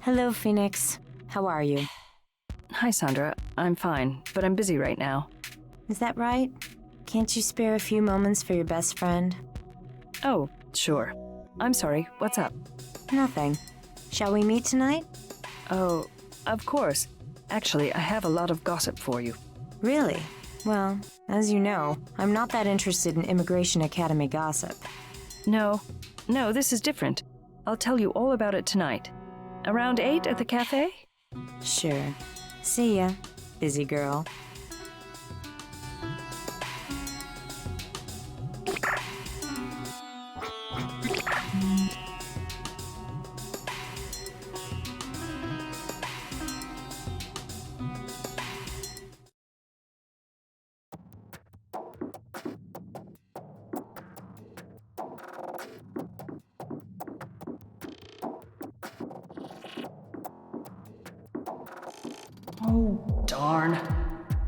Hello, Phoenix. How are you? Hi, Sandra. I'm fine, but I'm busy right now. Is that right? Can't you spare a few moments for your best friend? Oh, sure. I'm sorry. What's up? Nothing. Shall we meet tonight? Oh, of course. Actually, I have a lot of gossip for you. Really? Well, as you know, I'm not that interested in Immigration Academy gossip. No, this is different. I'll tell you all about it tonight. Around 8 at the cafe? Sure. See ya, busy girl. Oh, darn.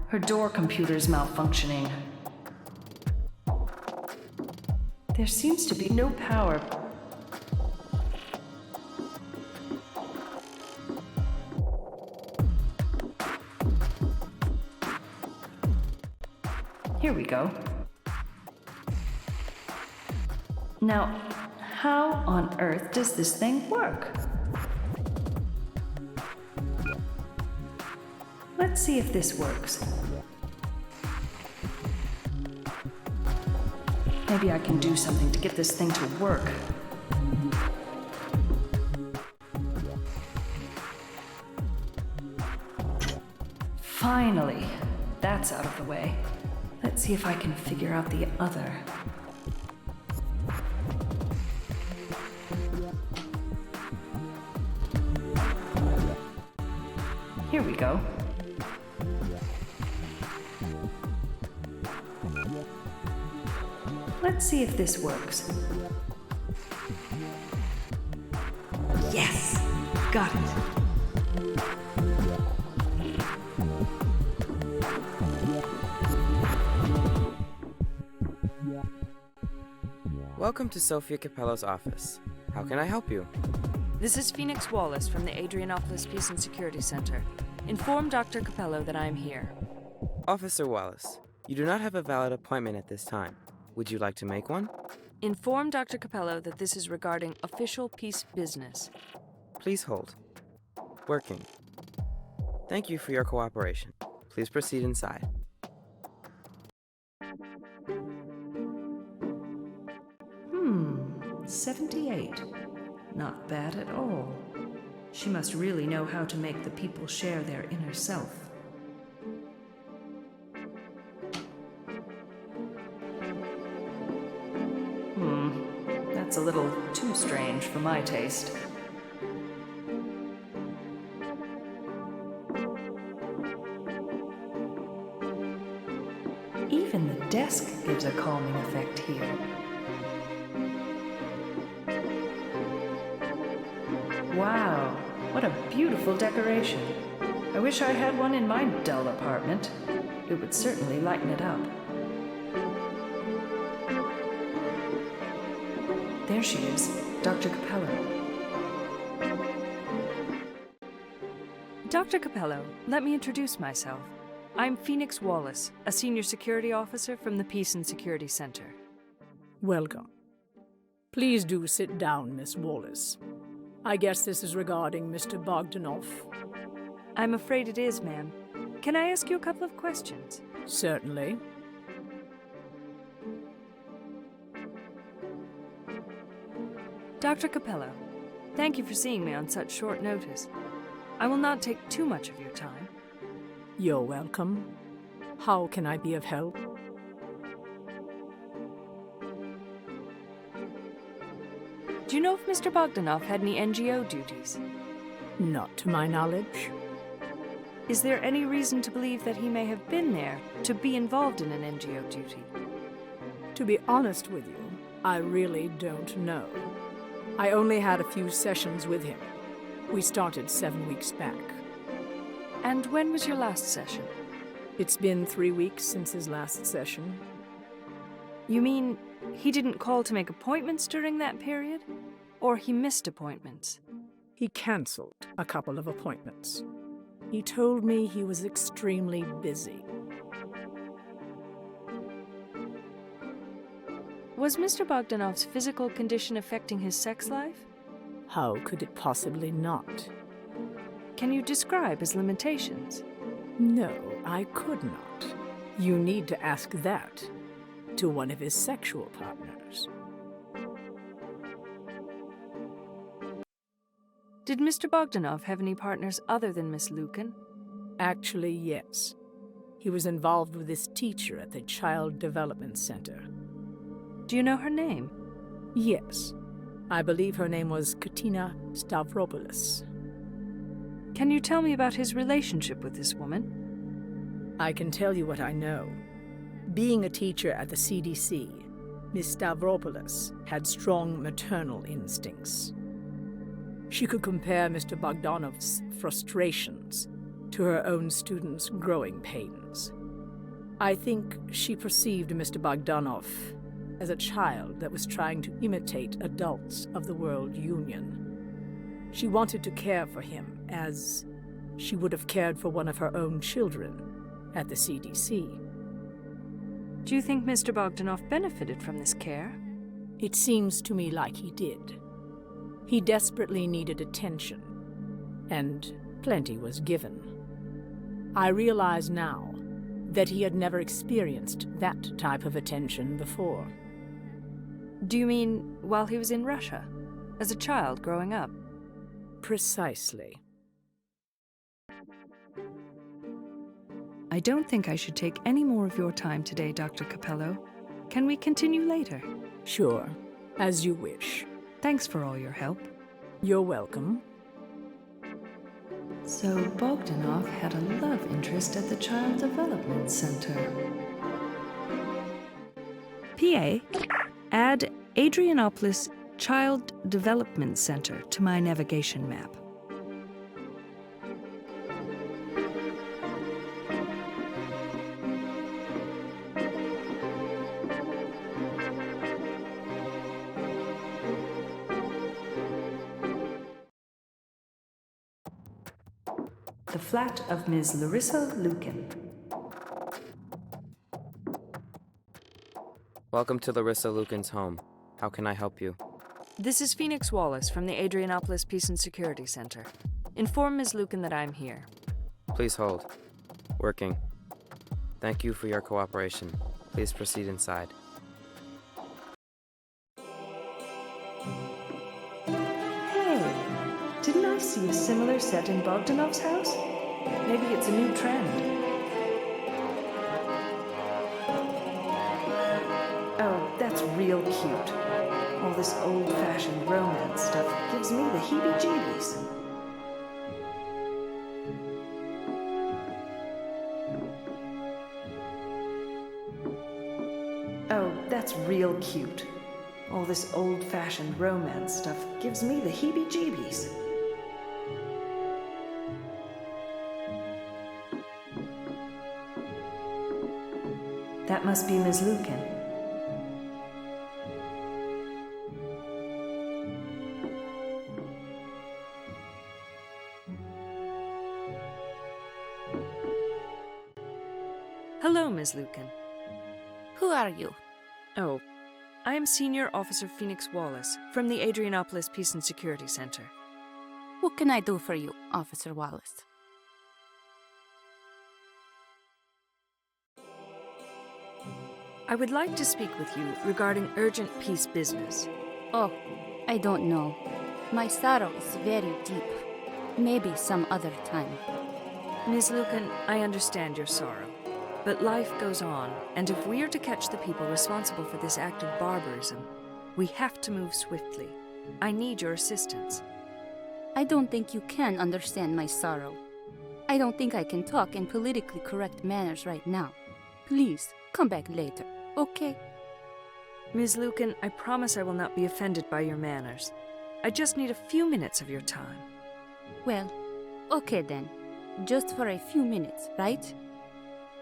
Her door computer's malfunctioning. There seems to be no power. Here we go. Now, how on earth does this thing work? Let's see if this works. Maybe I can do something to get this thing to work. Finally, that's out of the way. Let's see if I can figure out the other. Here we go. Let's see if this works. Yes! Got it. Welcome to Sophia Capello's office. How can I help you? This is Phoenix Wallace from the Adrianopolis Peace and Security Center. Inform Dr. Capello that I am here. Officer Wallace, you do not have a valid appointment at this time. Would you like to make one? Inform Dr. Capello that this is regarding official peace business. Please hold. Working. Thank you for your cooperation. Please proceed inside. 78. Not bad at all. She must really know how to make the people share their inner self. That's a little too strange for my taste. Even the desk gives a calming effect here. Wow, what a beautiful decoration. I wish I had one in my dull apartment. It would certainly lighten it up. There she is, Dr. Capello. Dr. Capello, let me introduce myself. I'm Phoenix Wallace, a senior security officer from the Peace and Security Center. Welcome. Please do sit down, Miss Wallace. I guess this is regarding Mr. Bogdanov. I'm afraid it is, ma'am. Can I ask you a couple of questions? Certainly. Dr. Capello, thank you for seeing me on such short notice. I will not take too much of your time. You're welcome. How can I be of help? Do you know if Mr. Bogdanov had any NGO duties? Not to my knowledge. Is there any reason to believe that he may have been there to be involved in an NGO duty? To be honest with you, I really don't know. I only had a few sessions with him. We started 7 weeks back. And when was your last session? It's been 3 weeks since his last session. You mean he didn't call to make appointments during that period? Or he missed appointments? He cancelled a couple of appointments. He told me he was extremely busy. Was Mr. Bogdanov's physical condition affecting his sex life? How could it possibly not? Can you describe his limitations? No, I could not. You need to ask that to one of his sexual partners. Did Mr. Bogdanov have any partners other than Miss Lucan? Actually, yes. He was involved with this teacher at the Child Development Center. Do you know her name? Yes. I believe her name was Katina Stavropoulos. Can you tell me about his relationship with this woman? I can tell you what I know. Being a teacher at the CDC, Miss Stavropoulos had strong maternal instincts. She could compare Mr. Bogdanov's frustrations to her own students' growing pains. I think she perceived Mr. Bogdanov as a child that was trying to imitate adults of the World Union. She wanted to care for him as she would have cared for one of her own children at the CDC. Do you think Mr. Bogdanov benefited from this care? It seems to me like he did. He desperately needed attention, and plenty was given. I realize now that he had never experienced that type of attention before. Do you mean while he was in Russia, as a child growing up? Precisely. I don't think I should take any more of your time today, Dr. Capello. Can we continue later? Sure, as you wish. Thanks for all your help. You're welcome. So Bogdanov had a love interest at the Child Development Center. PA, add Adrianopolis Child Development Center to my navigation map. The flat of Ms. Larissa Lucan. Welcome to Larissa Lucan's home. How can I help you? This is Phoenix Wallace from the Adrianopolis Peace and Security Center. Inform Ms. Lucan that I'm here. Please hold. Working. Thank you for your cooperation. Please proceed inside. Hey, didn't I see a similar set in Bogdanov's house? Maybe it's a new trend. Oh, that's real cute. All this old-fashioned romance stuff gives me the heebie-jeebies. Oh, that's real cute. All this old-fashioned romance stuff gives me the heebie-jeebies. That must be Ms. Lucan. Hello, Ms. Lucan. Who are you? Oh, I am Senior Officer Phoenix Wallace from the Adrianopolis Peace and Security Center. What can I do for you, Officer Wallace? I would like to speak with you regarding urgent peace business. Oh, I don't know. My sorrow is very deep. Maybe some other time. Ms. Lucan, I understand your sorrow. But life goes on, and if we are to catch the people responsible for this act of barbarism, we have to move swiftly. I need your assistance. I don't think you can understand my sorrow. I don't think I can talk in politically correct manners right now. Please, come back later, okay? Ms. Lucan, I promise I will not be offended by your manners. I just need a few minutes of your time. Well, okay then. Just for a few minutes, right?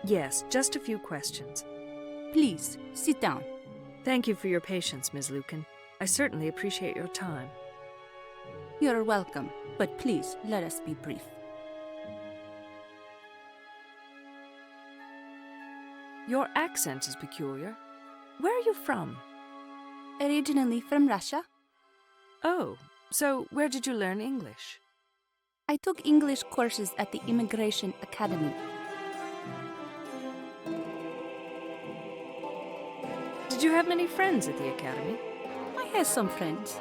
Yes, just a few questions. Please, sit down. Thank you for your patience, Ms. Lucan. I certainly appreciate your time. You're welcome, but please let us be brief. Your accent is peculiar. Where are you from? Originally from Russia, Oh, so where did you learn English? I took English courses at the Immigration Academy. Did you have many friends at the academy? I had some friends.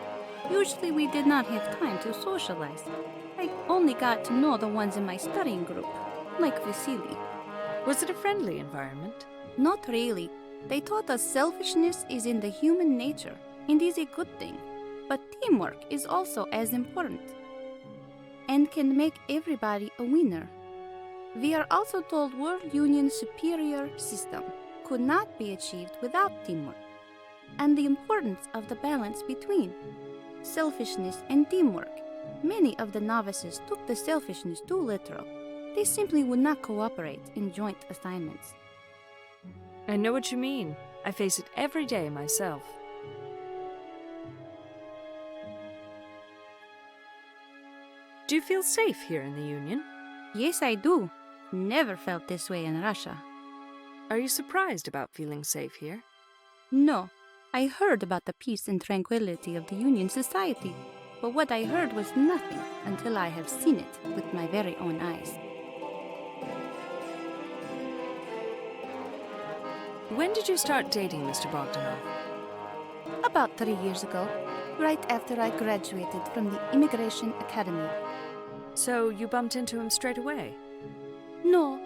Usually we did not have time to socialize. I only got to know the ones in my studying group, like Vasily. Was it a friendly environment? Not really. They taught us selfishness is in the human nature and is a good thing. But teamwork is also as important and can make everybody a winner. We are also told World Union's superior system could not be achieved without teamwork, and the importance of the balance between selfishness and teamwork. Many of the novices took the selfishness too literal. They simply would not cooperate in joint assignments. I know what you mean. I face it every day myself. Do you feel safe here in the Union? Yes, I do. Never felt this way in Russia. Are you surprised about feeling safe here? No, I heard about the peace and tranquility of the Union society, but what I heard was nothing until I have seen it with my very own eyes. When did you start dating Mr. Bogdanov? About 3 years ago, right after I graduated from the Immigration Academy. So you bumped into him straight away? No,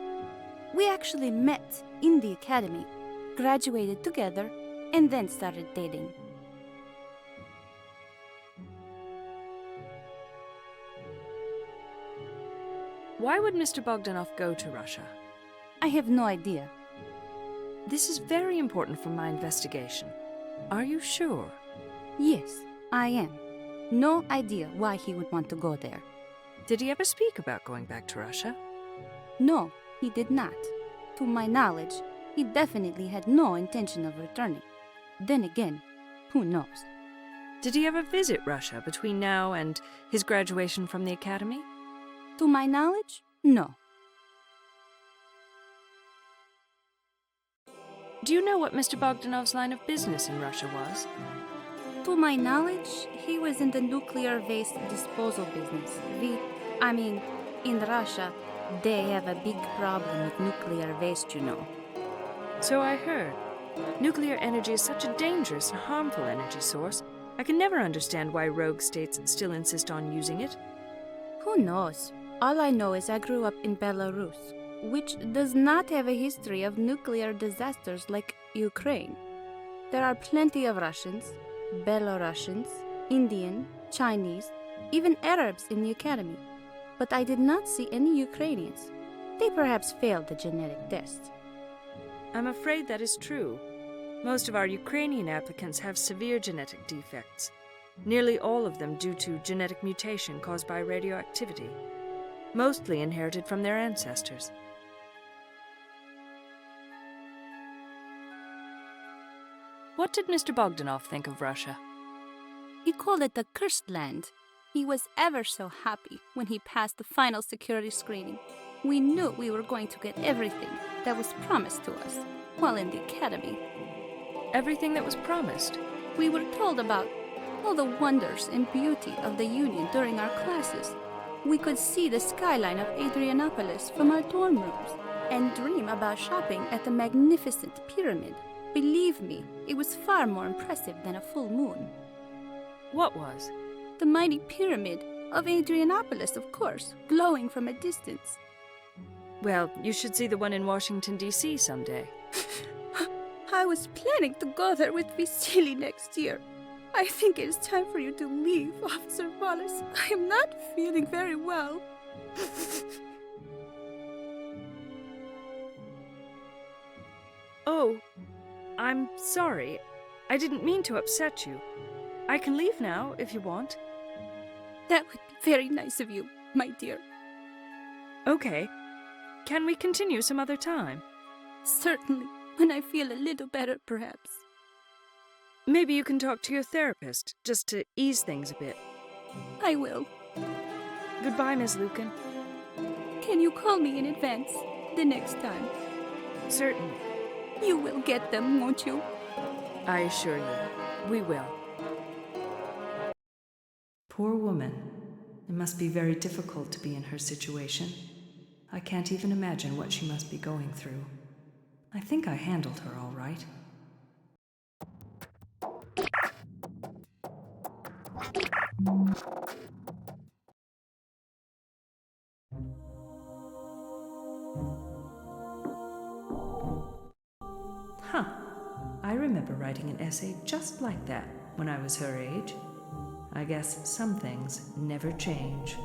we actually met in the academy, graduated together, and then started dating. Why would Mr. Bogdanov go to Russia? I have no idea. This is very important for my investigation. Are you sure? Yes, I am. No idea why he would want to go there. Did he ever speak about going back to Russia? No, he did not. To my knowledge, he definitely had no intention of returning. Then again, who knows? Did he ever visit Russia between now and his graduation from the academy? To my knowledge, no. Do you know what Mr. Bogdanov's line of business in Russia was? To my knowledge, he was in the nuclear waste disposal business. In Russia, they have a big problem with nuclear waste, you know. So I heard. Nuclear energy is such a dangerous and harmful energy source. I can never understand why rogue states still insist on using it. Who knows? All I know is I grew up in Belarus, which does not have a history of nuclear disasters like Ukraine. There are plenty of Russians, Belarusians, Indian, Chinese, even Arabs in the academy. But I did not see any Ukrainians. They perhaps failed the genetic test. I'm afraid that is true. Most of our Ukrainian applicants have severe genetic defects, nearly all of them due to genetic mutation caused by radioactivity, mostly inherited from their ancestors. What did Mr. Bogdanov think of Russia? He called it the cursed land. He was ever so happy when he passed the final security screening. We knew we were going to get everything that was promised to us while in the academy. Everything that was promised? We were told about all the wonders and beauty of the Union during our classes. We could see the skyline of Adrianopolis from our dorm rooms and dream about shopping at the magnificent pyramid. Believe me, it was far more impressive than a full moon. What was? The mighty pyramid of Adrianopolis, of course, glowing from a distance. Well, you should see the one in Washington, D.C. someday. I was planning to go there with Vasily next year. I think it is time for you to leave, Officer Wallace. I am not feeling very well. Oh, I'm sorry. I didn't mean to upset you. I can leave now if you want. That would be very nice of you, my dear. Okay. Can we continue some other time? Certainly, when I feel a little better, perhaps. Maybe you can talk to your therapist, just to ease things a bit. I will. Goodbye, Miss Lucan. Can you call me in advance the next time? Certainly. You will get them, won't you? I assure you, we will. Poor woman. It must be very difficult to be in her situation. I can't even imagine what she must be going through. I think I handled her all right. Huh. I remember writing an essay just like that when I was her age. I guess some things never change.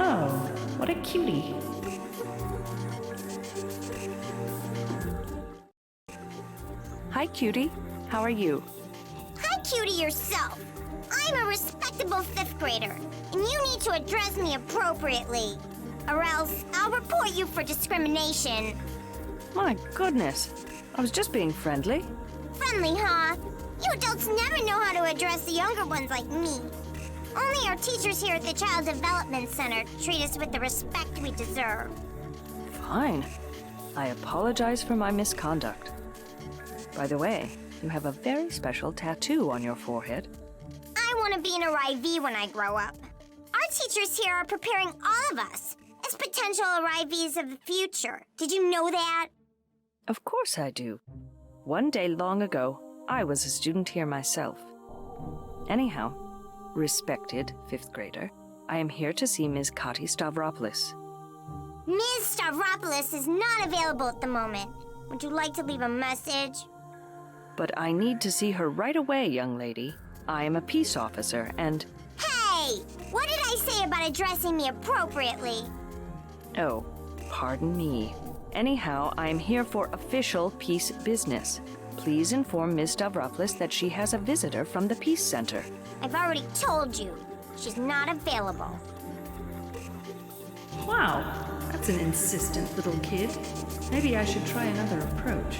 Oh, what a cutie. Hi, cutie. How are you? Hi, cutie yourself. I'm a respectable 5th grader, and you need to address me appropriately, or else I'll report you for discrimination. My goodness. I was just being friendly. Friendly, huh? You adults never know how to address the younger ones like me. Only our teachers here at the Child Development Center treat us with the respect we deserve. Fine. I apologize for my misconduct. By the way, you have a very special tattoo on your forehead. I want to be an arrivee when I grow up. Our teachers here are preparing all of us as potential arrivees of the future. Did you know that? Of course I do. One day long ago, I was a student here myself. Anyhow, respected 5th grader, I am here to see Ms. Kati Stavropoulos. Ms. Stavropoulos is not available at the moment. Would you like to leave a message? But I need to see her right away, young lady. I am a peace officer, and... Hey! What did I say about addressing me appropriately? Oh, pardon me. Anyhow, I am here for official peace business. Please inform Ms. Stavropoulos that she has a visitor from the Peace Center. I've already told you. She's not available. Wow, that's an insistent little kid. Maybe I should try another approach.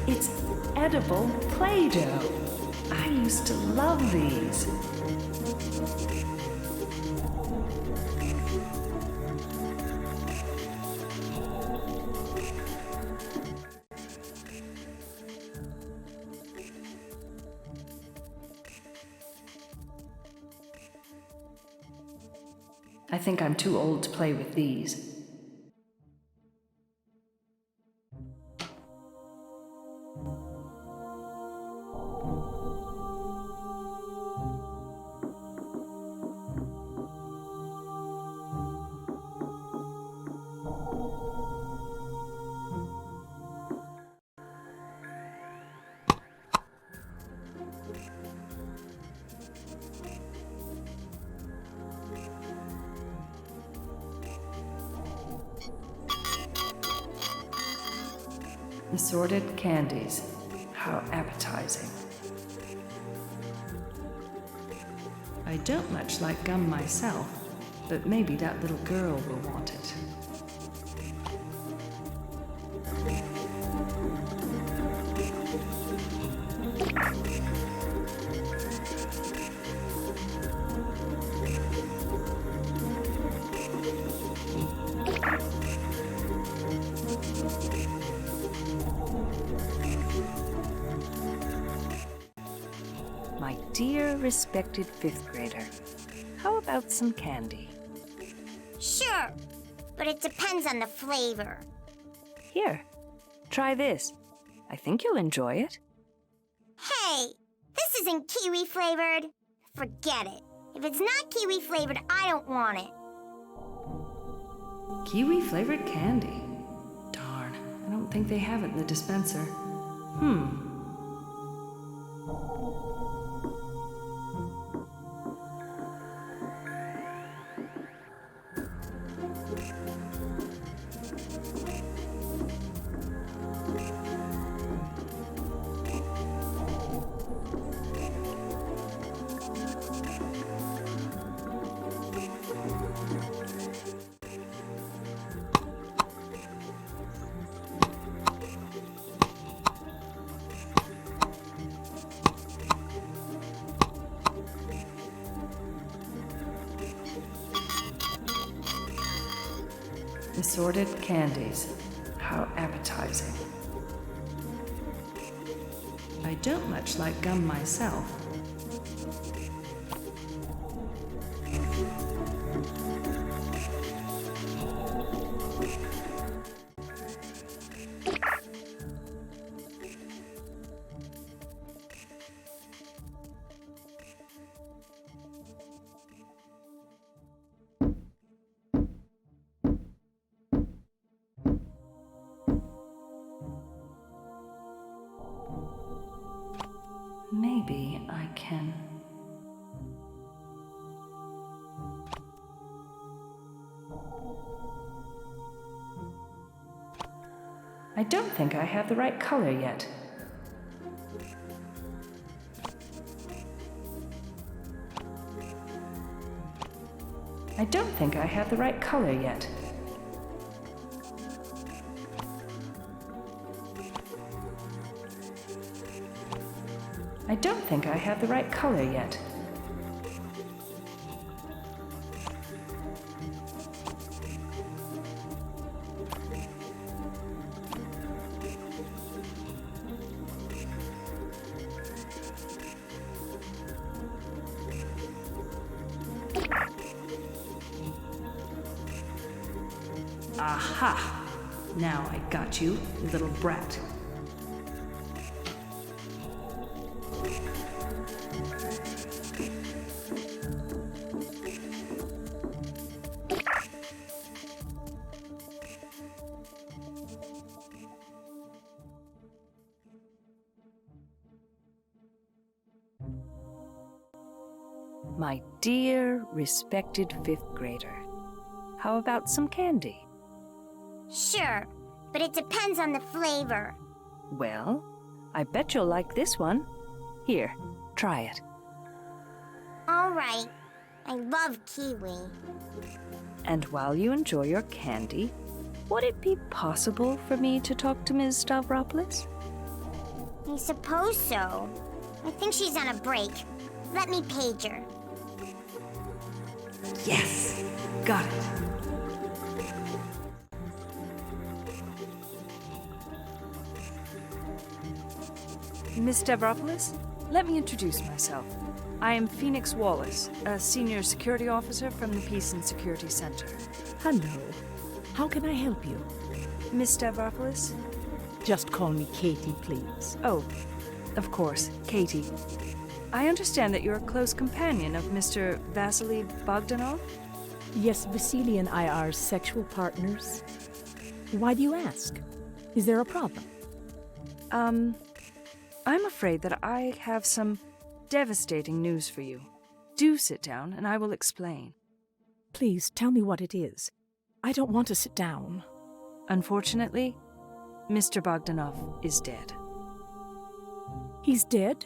It's edible Play-Doh. I used to love these. I think I'm too old to play with these. Assorted candies. How appetizing. I don't much like gum myself, but maybe that little girl will want it. My dear, respected 5th grader, how about some candy? Sure, but it depends on the flavor. Here, try this. I think you'll enjoy it. Hey, this isn't kiwi flavored. Forget it. If it's not kiwi flavored, I don't want it. Kiwi flavored candy. Darn, I don't think they have it in the dispenser. Assorted candies. How appetizing. I don't much like gum myself. Maybe I can... I don't think I have the right color yet. I don't think I have the right color yet. I don't think I have the right color yet. Aha! Now I got you, little brat. My dear, respected fifth grader, how about some candy? Sure, but it depends on the flavor. Well, I bet you'll like this one. Here, try it. All right. I love kiwi. And while you enjoy your candy, would it be possible for me to talk to Ms. Stavropoulos? I suppose so. I think she's on a break. Let me page her. Yes! Got it. Ms. Stavropoulos, let me introduce myself. I am Phoenix Wallace, a senior security officer from the Peace and Security Center. Hello. How can I help you? Ms. Stavropoulos? Just call me Katie, please. Oh, of course, Katie. I understand that you're a close companion of Mr. Vasily Bogdanov? Yes, Vasily and I are sexual partners. Why do you ask? Is there a problem? I'm afraid that I have some devastating news for you. Do sit down and I will explain. Please, tell me what it is. I don't want to sit down. Unfortunately, Mr. Bogdanov is dead. He's dead?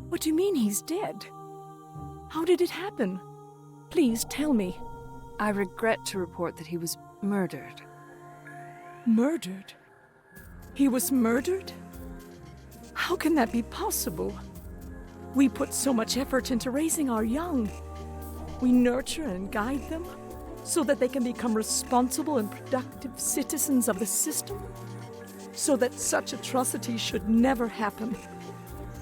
What do you mean he's dead? How did it happen? Please tell me. I regret to report that he was murdered. Murdered? He was murdered? How can that be possible? We put so much effort into raising our young. We nurture and guide them so that they can become responsible and productive citizens of the system, so that such atrocities should never happen.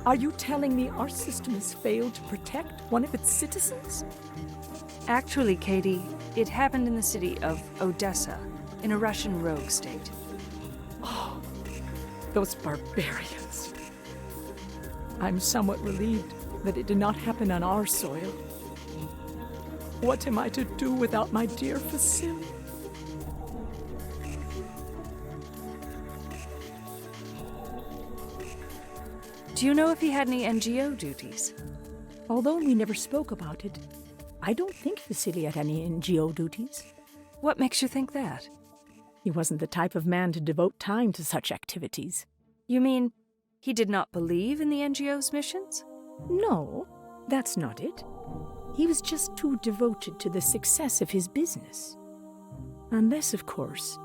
Are you telling me our system has failed to protect one of its citizens? Actually, Katie, it happened in the city of Odessa, in a Russian rogue state. Oh, those barbarians. I'm somewhat relieved that it did not happen on our soil. What am I to do without my dear Vasily? Do you know if he had any NGO duties? Although we never spoke about it, I don't think Vasily had any NGO duties. What makes you think that? He wasn't the type of man to devote time to such activities. You mean he did not believe in the NGO's missions? No, that's not it. He was just too devoted to the success of his business. Unless, of course,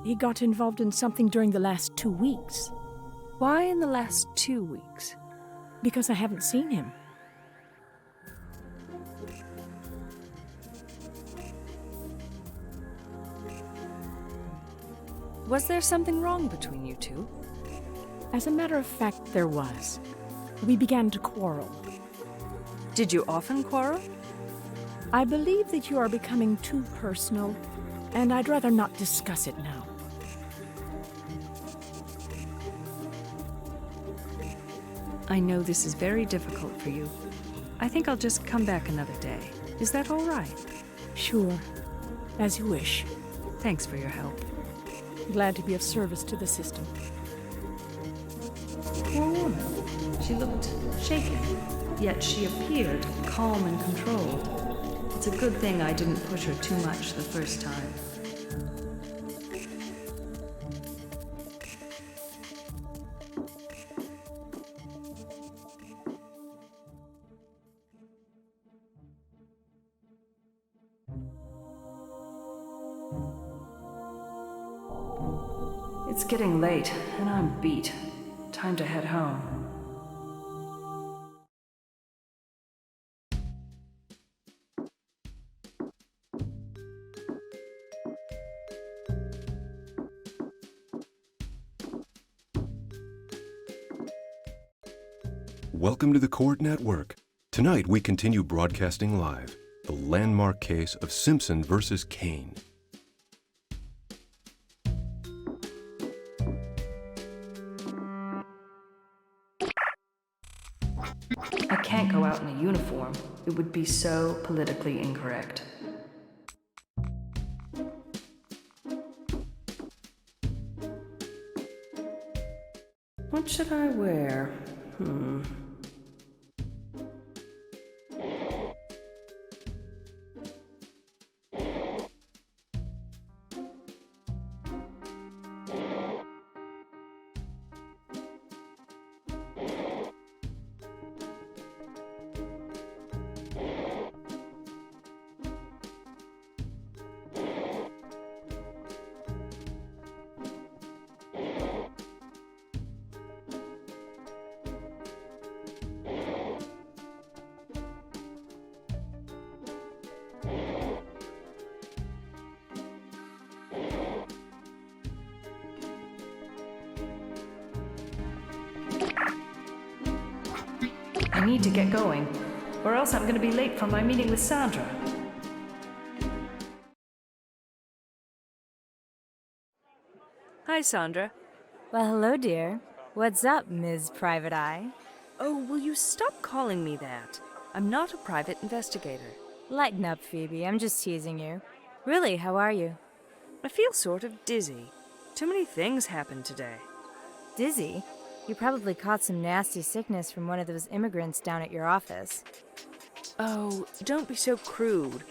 he got involved in something during the last 2 weeks. Why in the last 2 weeks? Because I haven't seen him. Was there something wrong between you two? As a matter of fact, there was. We began to quarrel. Did you often quarrel? I believe that you are becoming too personal, and I'd rather not discuss it now. I know this is very difficult for you. I think I'll just come back another day. Is that all right? Sure. As you wish. Thanks for your help. Glad to be of service to the system. Poor woman. She looked shaken, yet she appeared calm and controlled. It's a good thing I didn't push her too much the first time. It's getting late, and I'm beat. Time to head home. Welcome to the Court Network. Tonight we continue broadcasting live the landmark case of Simpson versus Kane. I can't go out in a uniform. It would be so politically incorrect. What should I wear? I need to get going, or else I'm going to be late for my meeting with Sandra. Hi, Sandra. Well, hello, dear. What's up, Ms. Private Eye? Oh, will you stop calling me that? I'm not a private investigator. Lighten up, Phoebe. I'm just teasing you. Really, how are you? I feel sort of dizzy. Too many things happened today. Dizzy? You probably caught some nasty sickness from one of those immigrants down at your office. Oh, don't be so crude.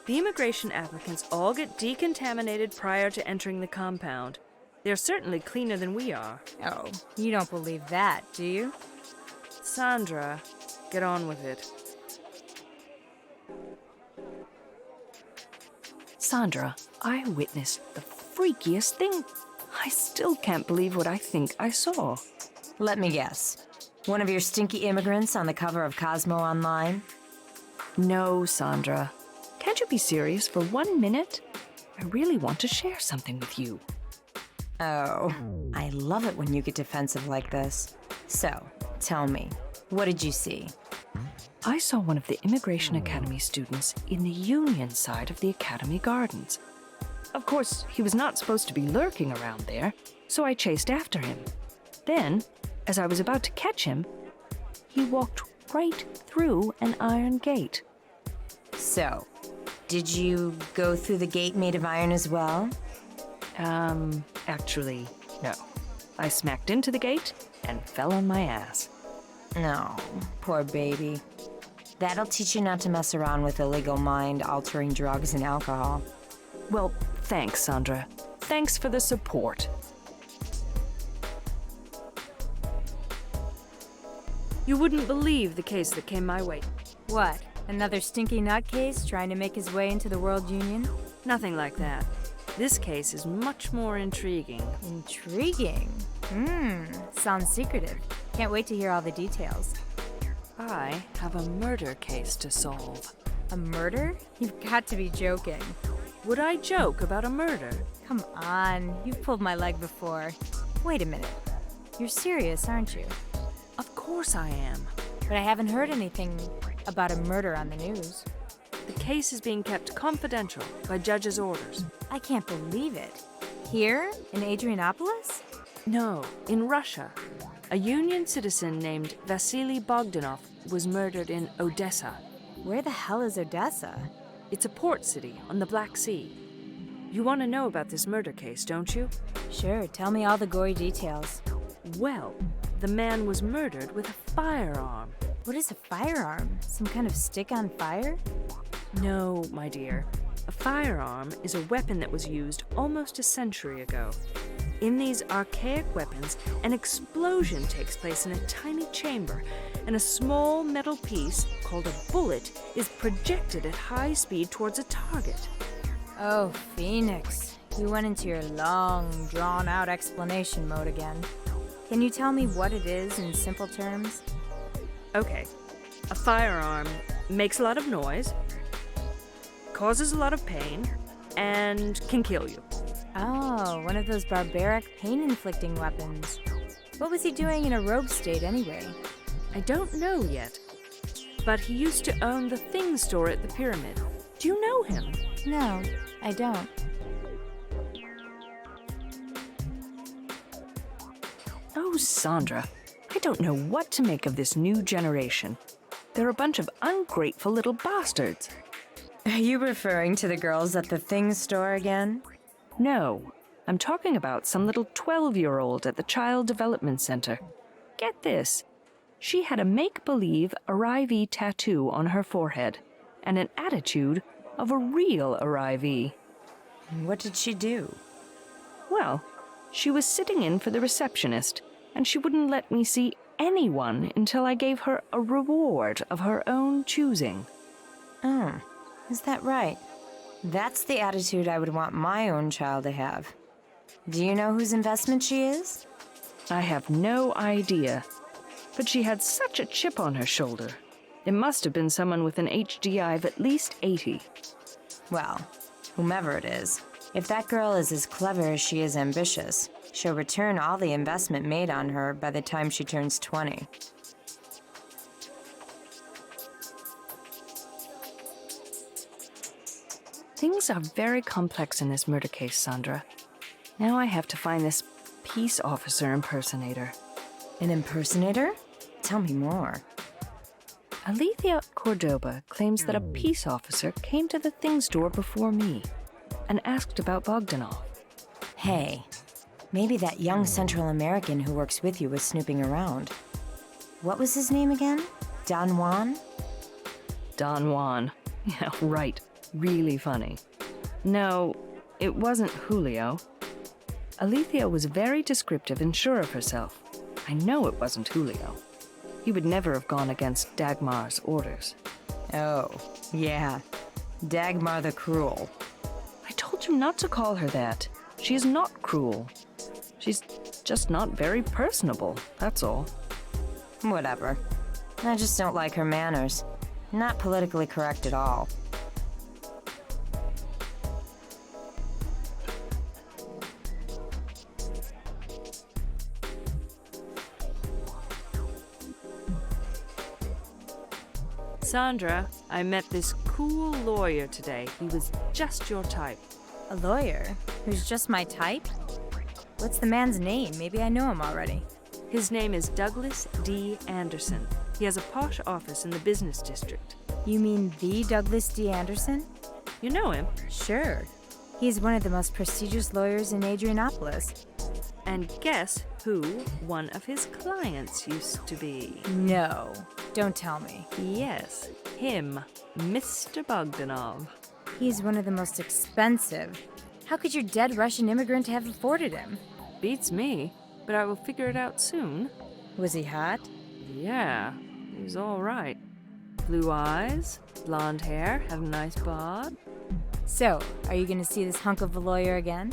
The immigration applicants all get decontaminated prior to entering the compound. They're certainly cleaner than we are. Oh, you don't believe that, do you? Sandra, get on with it. Sandra, I witnessed the freakiest thing. I still can't believe what I think I saw. Let me guess. One of your stinky immigrants on the cover of Cosmo Online? No, Sandra. Can't you be serious for 1 minute? I really want to share something with you. Oh, I love it when you get defensive like this. So, tell me, what did you see? I saw one of the Immigration Academy students in the Union side of the Academy Gardens. Of course, he was not supposed to be lurking around there, so I chased after him. Then, as I was about to catch him, he walked right through an iron gate. So, did you go through the gate made of iron as well? Actually, no. I smacked into the gate and fell on my ass. No, poor baby. That'll teach you not to mess around with illegal mind-altering drugs and alcohol. Well, thanks, Sandra. Thanks for the support. You wouldn't believe the case that came my way. What, another stinky nutcase trying to make his way into the World Union? Nothing like that. This case is much more intriguing. Intriguing? Sounds secretive. Can't wait to hear all the details. I have a murder case to solve. A murder? You've got to be joking. Would I joke about a murder? Come on, you've pulled my leg before. Wait a minute. You're serious, aren't you? Of course I am. But I haven't heard anything about a murder on the news. The case is being kept confidential by judge's orders. I can't believe it. Here, in Adrianopolis? No, in Russia. A Union citizen named Vasily Bogdanov was murdered in Odessa. Where the hell is Odessa? It's a port city on the Black Sea. You want to know about this murder case, don't you? Sure, tell me all the gory details. Well, the man was murdered with a firearm. What is a firearm? Some kind of stick on fire? No, my dear. A firearm is a weapon that was used almost a century ago. In these archaic weapons, an explosion takes place in a tiny chamber, and a small metal piece, called a bullet, is projected at high speed towards a target. Oh, Phoenix. You went into your long, drawn-out explanation mode again. Can you tell me what it is in simple terms? Okay. A firearm makes a lot of noise, causes a lot of pain, and can kill you. Oh, one of those barbaric, pain-inflicting weapons. What was he doing in a rogue state anyway? I don't know yet, but he used to own the thing store at the pyramid. Do you know him? No, I don't. Oh, Sandra, I don't know what to make of this new generation. They're a bunch of ungrateful little bastards. Are you referring to the girls at the thing store again? No, I'm talking about some little 12-year-old at the Child Development Center. Get this. She had a make-believe arrivee tattoo on her forehead and an attitude of a real arrivee. What did she do? Well, she was sitting in for the receptionist, and she wouldn't let me see anyone until I gave her a reward of her own choosing. Oh, is that right? That's the attitude I would want my own child to have. Do you know whose investment she is? I have no idea, but she had such a chip on her shoulder. It must have been someone with an HDI of at least 80. Well, whomever it is, if that girl is as clever as she is ambitious, she'll return all the investment made on her by the time she turns 20. Things are very complex in this murder case, Sandra. Now I have to find this peace officer impersonator. An impersonator? Tell me more. Alethea Cordoba claims that a peace officer came to the thing store before me and asked about Bogdanov. Hey, maybe that young Central American who works with you was snooping around. What was his name again? Don Juan? Don Juan. Yeah, right. Really funny. No, it wasn't Julio. Alethea was very descriptive and sure of herself. I know it wasn't Julio. He would never have gone against Dagmar's orders. Oh, yeah. Dagmar the Cruel. I told you not to call her that. She is not cruel. She's just not very personable, that's all. Whatever. I just don't like her manners. Not politically correct at all. Sandra, I met this cool lawyer today. He was just your type. A lawyer? Who's just my type? What's the man's name? Maybe I know him already. His name is Douglas D. Anderson. He has a posh office in the business district. You mean the Douglas D. Anderson? You know him? Sure. He's one of the most prestigious lawyers in Adrianopolis. And guess who one of his clients used to be? No. Don't tell me. Yes, him, Mr. Bogdanov. He's one of the most expensive. How could your dead Russian immigrant have afforded him? Beats me, but I will figure it out soon. Was he hot? Yeah, he was all right. Blue eyes, blonde hair, had a nice bod. So, are you going to see this hunk of a lawyer again?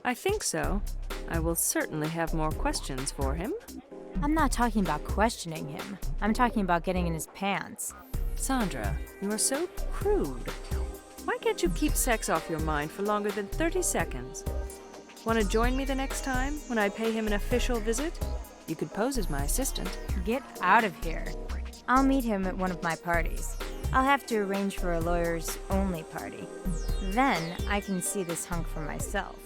I think so. I will certainly have more questions for him. I'm not talking about questioning him. I'm talking about getting in his pants. Sandra, you are so crude. Why can't you keep sex off your mind for longer than 30 seconds? Want to join me the next time when I pay him an official visit? You could pose as my assistant. Get out of here. I'll meet him at one of my parties. I'll have to arrange for a lawyers-only party. Then I can see this hunk for myself.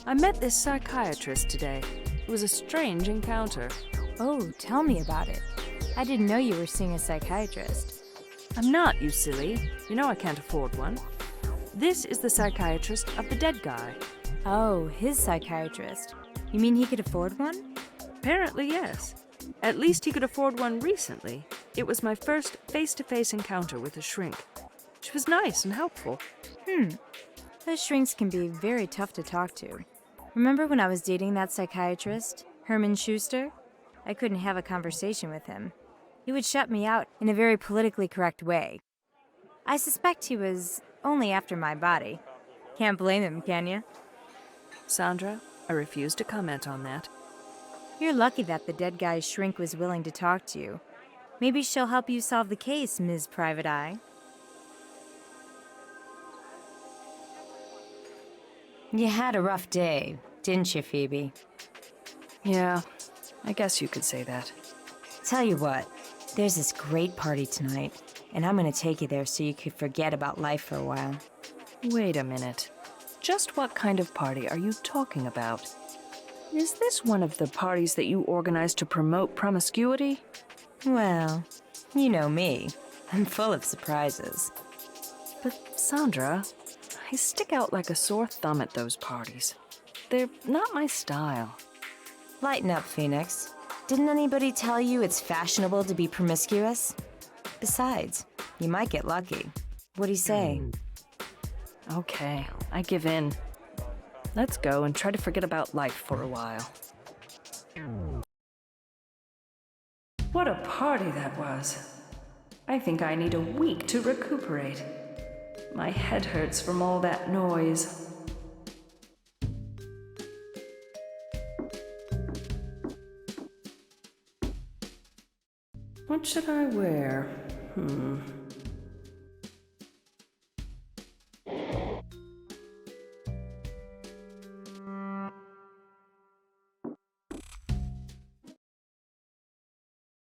I met this psychiatrist today. It was a strange encounter. Oh, tell me about it. I didn't know you were seeing a psychiatrist. I'm not, you silly. You know I can't afford one. This is the psychiatrist of the dead guy. Oh, his psychiatrist. You mean he could afford one? Apparently, yes. At least he could afford one recently. It was my first face-to-face encounter with a shrink. She was nice and helpful. Those shrinks can be very tough to talk to. Remember when I was dating that psychiatrist, Herman Schuster? I couldn't have a conversation with him. He would shut me out in a very politically correct way. I suspect he was only after my body. Can't blame him, can you? Sandra, I refuse to comment on that. You're lucky that the dead guy's shrink was willing to talk to you. Maybe she'll help you solve the case, Ms. Private Eye. You had a rough day, didn't you, Phoebe? Yeah, I guess you could say that. Tell you what, there's this great party tonight, and I'm gonna take you there so you could forget about life for a while. Wait a minute. Just what kind of party are you talking about? Is this one of the parties that you organize to promote promiscuity? Well, you know me. I'm full of surprises. But Sandra, I stick out like a sore thumb at those parties. They're not my style. Lighten up, Phoenix. Didn't anybody tell you it's fashionable to be promiscuous? Besides, you might get lucky. What do you say? Okay, I give in. Let's go and try to forget about life for a while. What a party that was. I think I need a week to recuperate. My head hurts from all that noise. What should I wear?